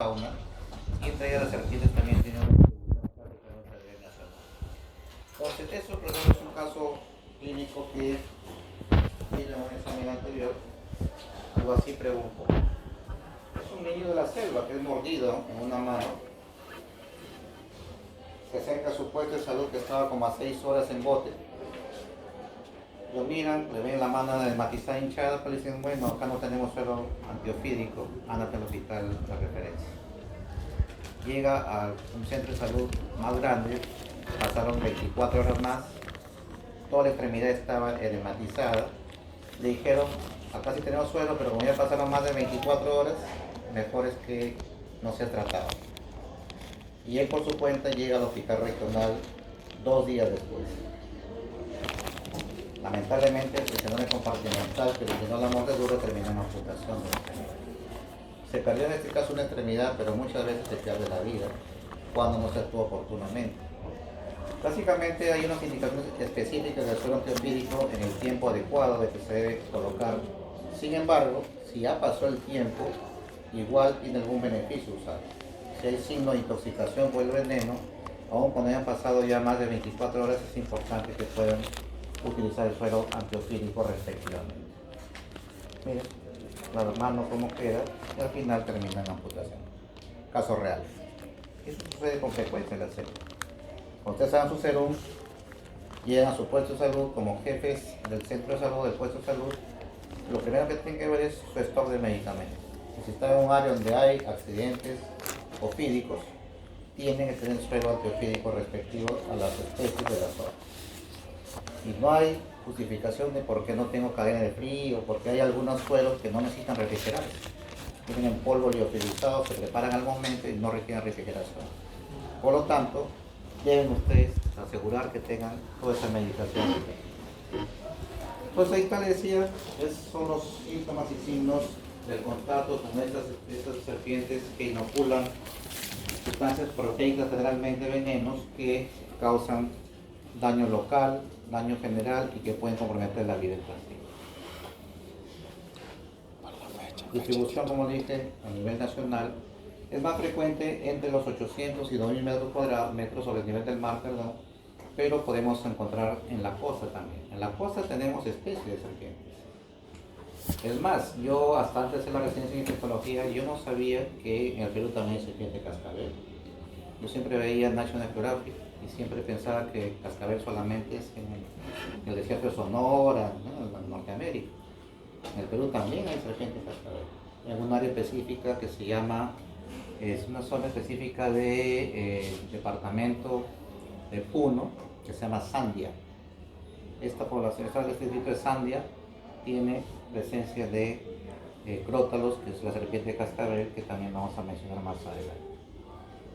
fauna, y entre ellas las serpientes también tienen una distribución prácticamente a nivel nacional. Entonces, eso, por ejemplo, es un caso clínico que tiene un examen anterior, algo así pregunto. Es un niño de la selva que es mordido en una mano. Se acerca a su puesto de salud que estaba como a 6 horas en bote. Lo miran, le ven la mano dermatizada hinchada, pero le dicen, bueno, acá no tenemos suero antiofídico, ándate al hospital de referencia. Llega a un centro de salud más grande, pasaron 24 horas más, toda la extremidad estaba edematizada. Le dijeron, acá sí tenemos suero, pero como ya pasaron más de 24 horas, mejor es que no sea tratado. Y él por su cuenta llega al hospital regional 2 días después. Lamentablemente el tendón compartimental que originó la mordedura terminó en amputación de la extremidad. Se perdió en este caso una extremidad, pero muchas veces se pierde la vida cuando no se actúa oportunamente. Básicamente hay unas indicaciones específicas del suero antiofídico en el tiempo adecuado de que se debe colocar. Sin embargo, si ya pasó el tiempo, igual tiene algún beneficio usar. Si hay signo de intoxicación por el veneno, aun cuando hayan pasado ya más de 24 horas, es importante que puedan utilizar el suero antiofídico respectivamente. Miren, la mano como queda y al final termina en amputación. Caso real. Eso sucede con frecuencia en la selva. Cuando ustedes hagan su serum, llegan a su puesto de salud como jefes del centro de salud, del puesto de salud, lo primero que tienen que ver es su stock de medicamentos. Si están en un área donde hay accidentes ofídicos, tienen que tener suero antiofídico respectivo a las especies de la zona. Y no hay justificación de por qué no tengo cadena de frío, porque hay algunos suelos que no necesitan refrigerarse. Vienen en polvo liofilizado, se preparan al momento y no requieren refrigeración. Por lo tanto, deben ustedes asegurar que tengan toda esa medicación. Pues ahí está, les decía, esos son los síntomas y signos del contacto con estas serpientes que inoculan sustancias proteicas, generalmente venenos, que causan daño local, daño general y que pueden comprometer la vida del paciente. Distribución, como dije, a nivel nacional, es más frecuente entre los 800 y 2000 metros sobre el nivel del mar, pero podemos encontrar en la costa también. En la costa tenemos especies de serpientes. Es más, yo hasta antes de la residencia en infectología, yo no sabía que en el Perú también hay serpiente cascabel. Yo siempre veía National Geographic y siempre pensaba que cascabel solamente es en el desierto de Sonora, ¿no? En Norteamérica. En el Perú también hay serpiente cascabel. En un área específica que se llama, es una zona específica de departamento de Puno, que se llama Sandia. Esta población, este distrito de Sandia, tiene presencia de crótalos, que es la serpiente cascabel, que también vamos a mencionar más adelante.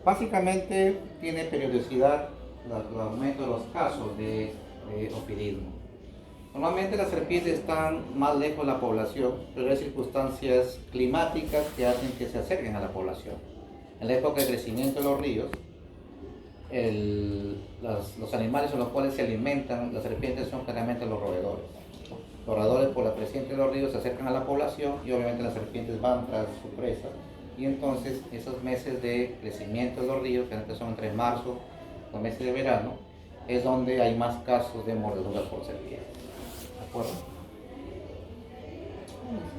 Básicamente tiene periodicidad el aumento de los casos de ofidismo. Normalmente las serpientes están más lejos de la población, pero hay circunstancias climáticas que hacen que se acerquen a la población. En la época de crecimiento de los ríos, los animales en los cuales se alimentan las serpientes son generalmente los roedores. Los roedores, por la presencia de los ríos, se acercan a la población y obviamente las serpientes van tras su presa. Y entonces esos meses de crecimiento de los ríos, que antes son entre marzo y los meses de verano, es donde hay más casos de mordeduras por serpientes. ¿De acuerdo?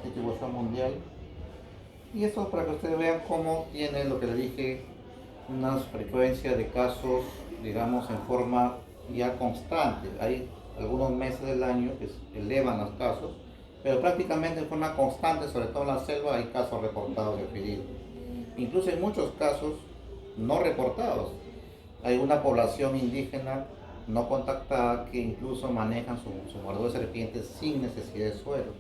Distribución mundial. Y esto para que ustedes vean cómo tiene lo que les dije, una frecuencia de casos, digamos, en forma ya constante. Hay algunos meses del año que se elevan los casos, pero prácticamente de forma constante, sobre todo en la selva, hay casos reportados de ofidismo. Incluso hay muchos casos no reportados. Hay una población indígena no contactada que incluso manejan su mordedura de serpientes sin necesidad de suero.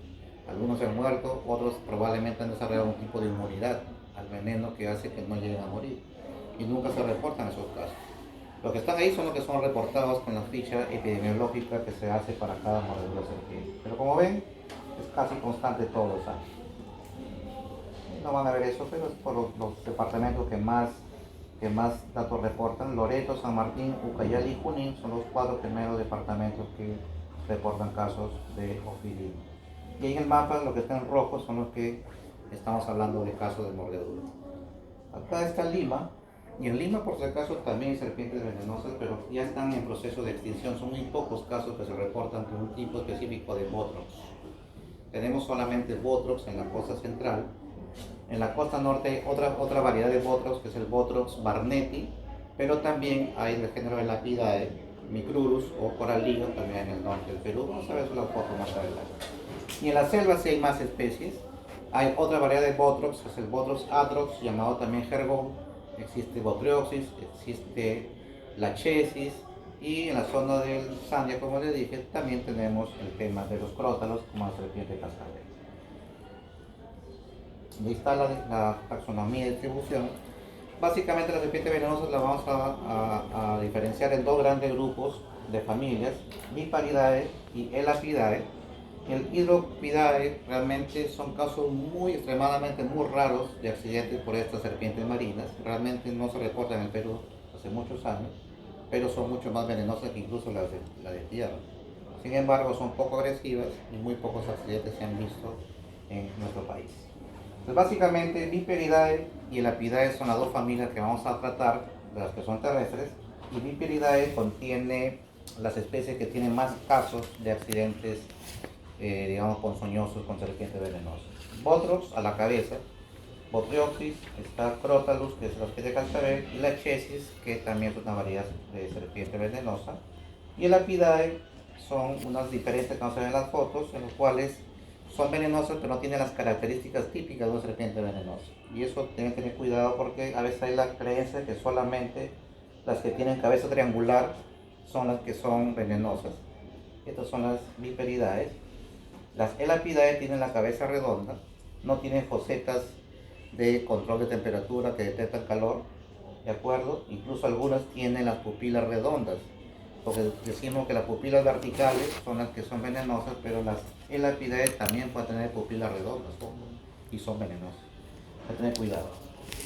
Algunos se han muerto, otros probablemente han desarrollado un tipo de inmunidad al veneno que hace que no lleguen a morir. Y nunca se reportan esos casos. Los que están ahí son los que son reportados con la ficha epidemiológica que se hace para cada mordedura de serpiente. Pero como ven, es casi constante todos los años. No van a ver eso, pero es por los departamentos que más datos reportan. Loreto, San Martín, Ucayali y Junín son los 4 primeros departamentos que reportan casos de ofidismo. Y en el mapa, lo que está en rojo son los que estamos hablando de casos de mordedura. Acá está Lima, y en Lima por si acaso también hay serpientes venenosas, pero ya están en proceso de extinción. Son muy pocos casos que se reportan con un tipo específico de Botrox. Tenemos solamente Botrox en la costa central. En la costa norte hay otra variedad de Botrox, que es el Botrox barnetti, pero también hay el género de Lapidae, Micrurus o Coralillo, también en el norte del Perú. Vamos a ver una foto más adelante. Y en la selva sí hay más especies. Hay otra variedad de Botrox, que es el Botrox atrox, llamado también Jergón. Existe Botrioxis, existe Lachesis, y en la zona del Sandia, como les dije, también tenemos el tema de los crótalos, como la serpiente cascabel. Ahí está la taxonomía y distribución. Básicamente las serpientes venenosas las vamos a diferenciar en dos grandes grupos de familias, Viparidae y Elapidae. El Hydropidae realmente son casos extremadamente muy raros de accidentes por estas serpientes marinas. Realmente no se reportan en el Perú hace muchos años, pero son mucho más venenosas que incluso las de tierra. Sin embargo, son poco agresivas y muy pocos accidentes se han visto en nuestro país. Pues básicamente Viperidae y Elapidae son las dos familias que vamos a tratar, de las que son terrestres, y Viperidae contiene las especies que tienen más casos de accidentes, digamos, ponzoñosos con serpientes venenosas. Botrox a la cabeza, Botrioxis, está Crotalus, que es la serpiente cascabel, y Lachesis, que también es una variedad de serpiente venenosa, y Elapidae son unas diferentes que vamos a ver en las fotos, en las cuales son venenosas pero no tienen las características típicas de una serpiente venenosa. Y eso tienen que tener cuidado porque a veces hay la creencia que solamente las que tienen cabeza triangular son las que son venenosas. Estas son las Viperidae. Las Elapidae tienen la cabeza redonda, no tienen fosetas de control de temperatura que detectan calor, ¿de acuerdo? Incluso algunas tienen las pupilas redondas, porque decimos que las pupilas verticales son las que son venenosas, pero las Elapidae también pueden tener pupilas redondas y son venenosas. Hay que tener cuidado.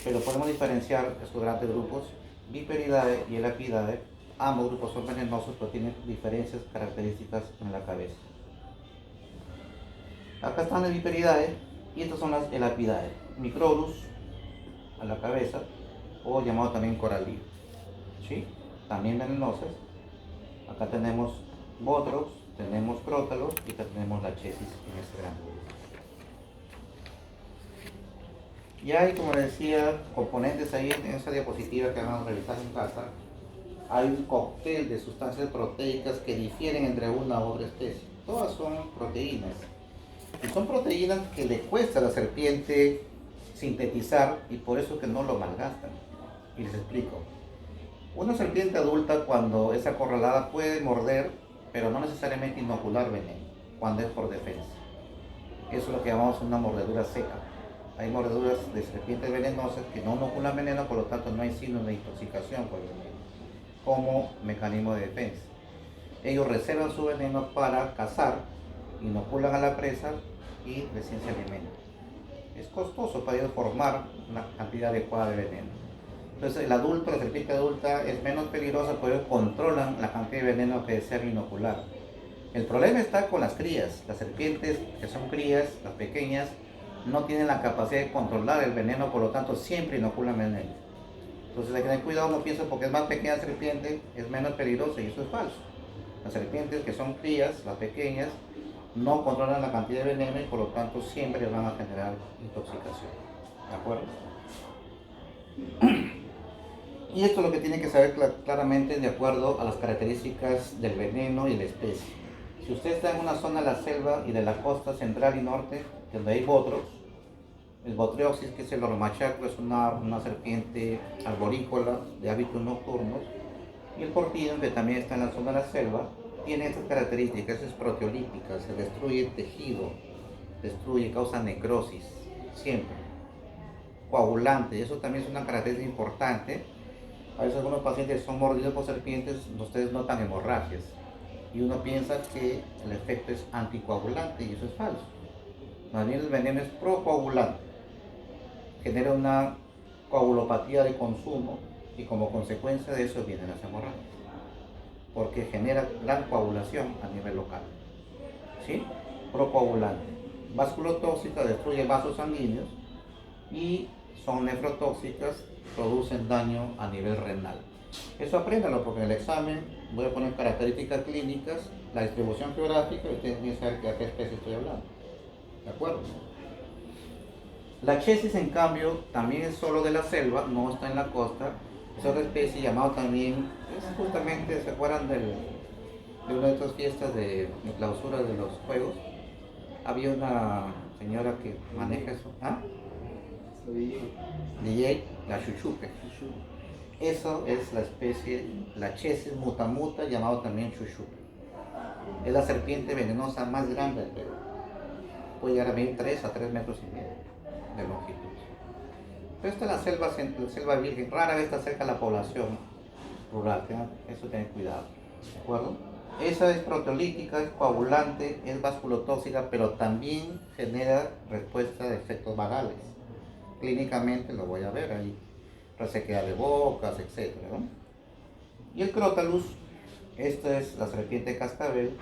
Pero podemos diferenciar estos grandes grupos, Viperidae y Elapidae. Ambos grupos son venenosos, pero tienen diferencias características en la cabeza. Acá están las Viperidae y estas son las Elapidae. Microrus a la cabeza, o llamado también coralillo, ¿sí? También venenosas. Acá tenemos Botrox, tenemos Crótalos y acá tenemos Lachesis en este gran grupo. Y hay, como les decía, componentes ahí en esa diapositiva que van a revisar en casa. Hay un cóctel de sustancias proteicas que difieren entre una u otra especie. Todas son proteínas. Y son proteínas que le cuesta a la serpiente sintetizar y por eso que no lo malgastan. Y les explico. Una serpiente adulta cuando es acorralada puede morder, pero no necesariamente inocular veneno, cuando es por defensa. Eso es lo que llamamos una mordedura seca. Hay mordeduras de serpientes venenosas que no inoculan veneno, por lo tanto no hay signos de intoxicación por el veneno, como mecanismo de defensa. Ellos reservan su veneno para cazar, inoculan a la presa y recién se alimentan. Es costoso para ellos formar una cantidad adecuada de veneno. Entonces el adulto, la serpiente adulta es menos peligrosa porque ellos controlan la cantidad de veneno que desean inocular. El problema está con las crías. Las serpientes que son crías, las pequeñas, no tienen la capacidad de controlar el veneno, por lo tanto siempre inoculan veneno. Entonces hay que tener cuidado, no piensen porque es más pequeña la serpiente, es menos peligrosa, y eso es falso. Las serpientes que son crías, las pequeñas, no controlan la cantidad de veneno y por lo tanto siempre van a generar intoxicación. ¿De acuerdo? Y esto es lo que tienen que saber claramente de acuerdo a las características del veneno y la especie. Si usted está en una zona de la selva y de la costa central y norte, donde hay Botrox, el Botrioxis, que es el ormachaco, es una serpiente arborícola de hábitos nocturnos, y el Portino, que también está en la zona de la selva, tiene estas características, es proteolítica, se destruye el tejido, causa necrosis, siempre. Coagulante, eso también es una característica importante. A veces algunos pacientes son mordidos por serpientes, ustedes notan hemorragias y uno piensa que el efecto es anticoagulante y eso es falso. Más bien el veneno es procoagulante, genera una coagulopatía de consumo y como consecuencia de eso vienen las hemorragias, porque genera gran coagulación a nivel local. ¿Sí? Procoagulante. Vasculotóxica, destruye vasos sanguíneos y son nefrotóxicas, producen daño a nivel renal. Eso apréndalo porque en el examen voy a poner características clínicas, la distribución geográfica y ustedes tienen que saber de qué especie estoy hablando. ¿De acuerdo? La chesis, en cambio, también es solo de la selva, no está en la costa. Es otra especie llamada también, es justamente, ¿se acuerdan de una de estas fiestas de clausura de los juegos? Había una señora que maneja eso. ¿Ah? DJ, la chuchupe. Eso es la especie, la chesis mutamuta, llamado también chuchupe. Es la serpiente venenosa más grande del Perú. Puede llegar a medir 3 a 3 metros y medio de longitud. Pero esta es la selva virgen, rara vez está cerca de la población rural, eso tienen cuidado, ¿de acuerdo? Esa es proteolítica, es coagulante, es vasculotóxica, pero también genera respuesta de efectos vagales. Clínicamente lo voy a ver ahí, resequedad de bocas, etc., ¿no? Y el Crotalus, esta es la serpiente cascabel,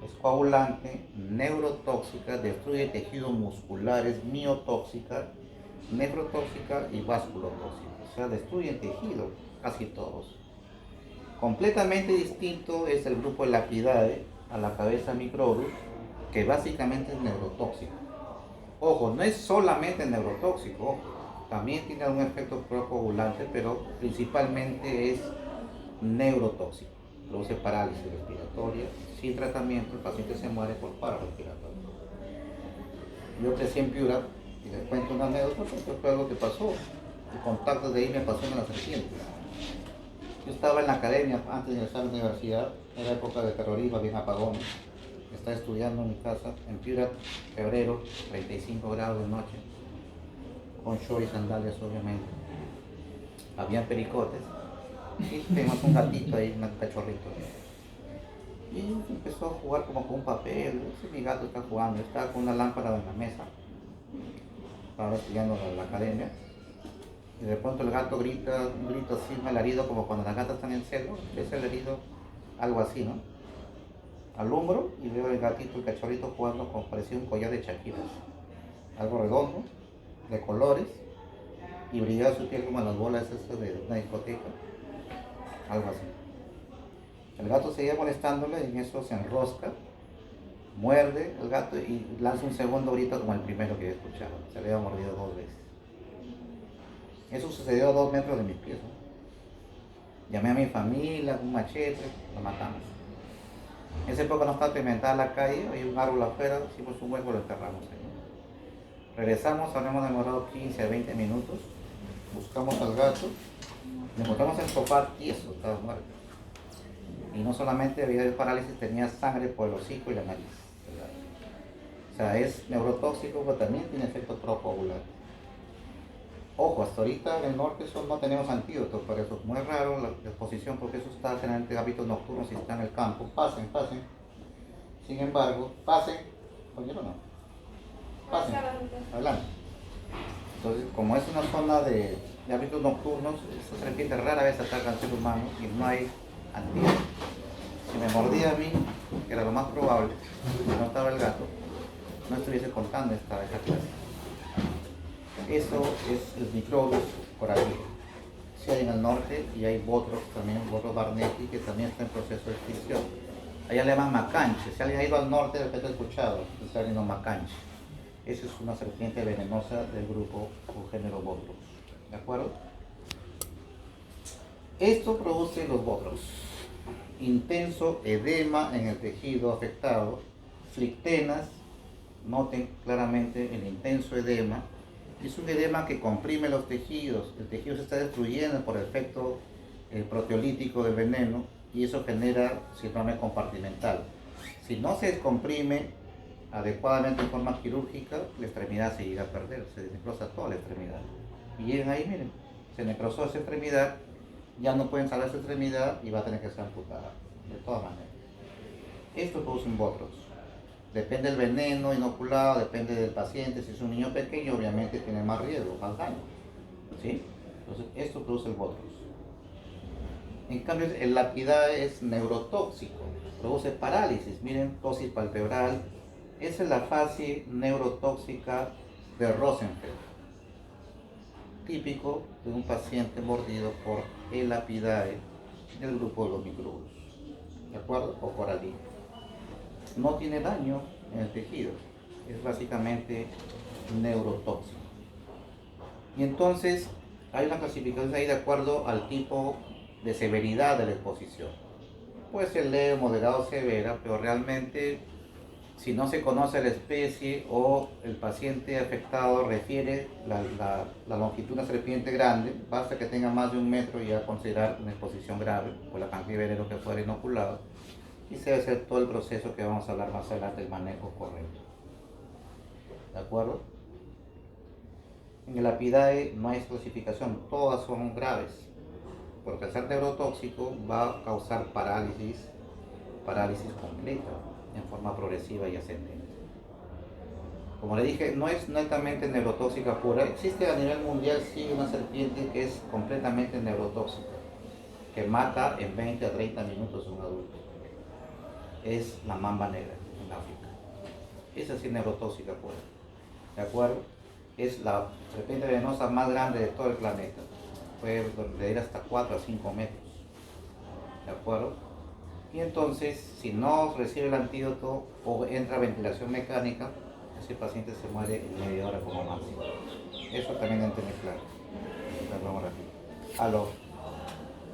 es coagulante, neurotóxica, destruye tejidos musculares, miotóxica, nefrotóxica y vasculotóxica. O sea, destruyen tejidos, casi todos. Completamente distinto es el grupo Lapidae, a la cabeza Microrus, que básicamente es neurotóxico. Ojo, no es solamente neurotóxico, ojo, también tiene algún efecto procoagulante, pero principalmente es neurotóxico. Produce parálisis respiratoria. Sin tratamiento, el paciente se muere por paro respiratorio. Yo crecí en Piura y les cuento una anécdota porque fue algo que pasó. El contacto de ahí me pasó en la serpiente. Yo estaba en la academia antes de ingresar a la universidad, era época de terrorismo, había apagones. Estaba estudiando en mi casa, en Piura, febrero, 35 grados de noche, con short y sandalias obviamente. Había pericotes y teníamos un gatito ahí, un cachorrito. Y empezó a jugar como con un papel. Ese mi gato está jugando, estaba con una lámpara en la mesa. Estaba estudiando en la academia. Y de pronto el gato grita, un grito así, un alarido, como cuando las gatas están en celo. Ese alarido, algo así, ¿no? Alumbro y veo el gatito, el cachorrito jugando como parecía un collar de chaquiras. Algo redondo, de colores, y brillaba su piel como las bolas esas de una discoteca. Algo así. El gato seguía molestándole y en eso se enrosca, muerde el gato y lanza un segundo grito como el primero que había escuchado. Se había mordido 2 veces. Eso sucedió a 2 metros de mis pies, ¿no? Llamé a mi familia, un machete, lo matamos. En esa época no estaba pavimentada la calle, hay un árbol afuera, hicimos un hueco, lo enterramos ahí. Regresamos, habremos demorado 15 a 20 minutos, buscamos al gato, le encontramos el sofá tieso, estaba muerto. Y no solamente había parálisis, tenía sangre por el hocico y la nariz. O sea, es neurotóxico, pero también tiene efecto procoagulantes. Ojo, hasta ahorita en el norte no tenemos antídotos para eso. Muy raro la exposición porque eso está generalmente en hábitos nocturnos y está en el campo. Pasen. Sin embargo, pasen. Oye, no. Pasen. Adelante. Entonces, como es una zona de hábitos nocturnos, esa serpiente rara vez ataca al ser humano y no hay antídoto. Si me mordía a mí, que era lo más probable, si no estaba el gato, no estuviese contando esta clase. Eso es el Microrus coralino. Sí hay en el norte y hay Bothrops también, Bothrops barnetti, que también está en proceso de extinción. Allá le llaman macanche. Si alguien ha ido al norte, de repente ha escuchado, está saliendo macanche. Esa es una serpiente venenosa del grupo o género Bothrops. ¿De acuerdo? Esto produce los Bothrops. Intenso edema en el tejido afectado, flictenas, noten claramente el intenso edema. Es un edema que comprime los tejidos, el tejido se está destruyendo por el efecto proteolítico del veneno y eso genera síndrome compartimental. Si no se descomprime adecuadamente en forma quirúrgica, la extremidad se llega a perder, se necrosa toda la extremidad. Y lleguen ahí, miren, se necrosó esa extremidad, ya no pueden salir esa extremidad y va a tener que ser amputada, de todas maneras. Esto produce un Bothrops. Depende del veneno inoculado, depende del paciente. Si es un niño pequeño, obviamente tiene más riesgo, más daño. ¿Sí? Entonces, esto produce el Bothrops. En cambio, el Lapidae es neurotóxico, produce parálisis. Miren, ptosis palpebral. Esa es la fase neurotóxica de Rosenfeld. típico de un paciente mordido por el Apidae del grupo de los microbios, ¿de acuerdo? O coralina. No tiene daño en el tejido, es básicamente neurotóxico. Y entonces hay una clasificación ahí de acuerdo al tipo de severidad de la exposición. Puede ser leve, moderada o severa, pero realmente si no se conoce la especie o el paciente afectado refiere la longitud de una serpiente grande, basta que tenga más de 1 metro y ya considerar una exposición grave por la cantidad de veneno que fuera inoculado, y se debe hacer todo el proceso que vamos a hablar más adelante, el manejo correcto. ¿De acuerdo? En el Apidae no hay clasificación, todas son graves, porque al ser neurotóxico va a causar parálisis completa, en forma progresiva y ascendente. Como le dije, no es netamente neurotóxica pura. Existe a nivel mundial sí una serpiente que es completamente neurotóxica, que mata en 20 a 30 minutos a un adulto. Es la mamba negra en África. Esa sí es neurotóxica pura. ¿De acuerdo? Es la serpiente venenosa más grande de todo el planeta. Puede ir hasta 4 a 5 metros. ¿De acuerdo? Y entonces, si no recibe el antídoto o entra ventilación mecánica, ese paciente se muere en media hora como máximo. Eso también hay que tener claro. Perdón, rápido. Aló.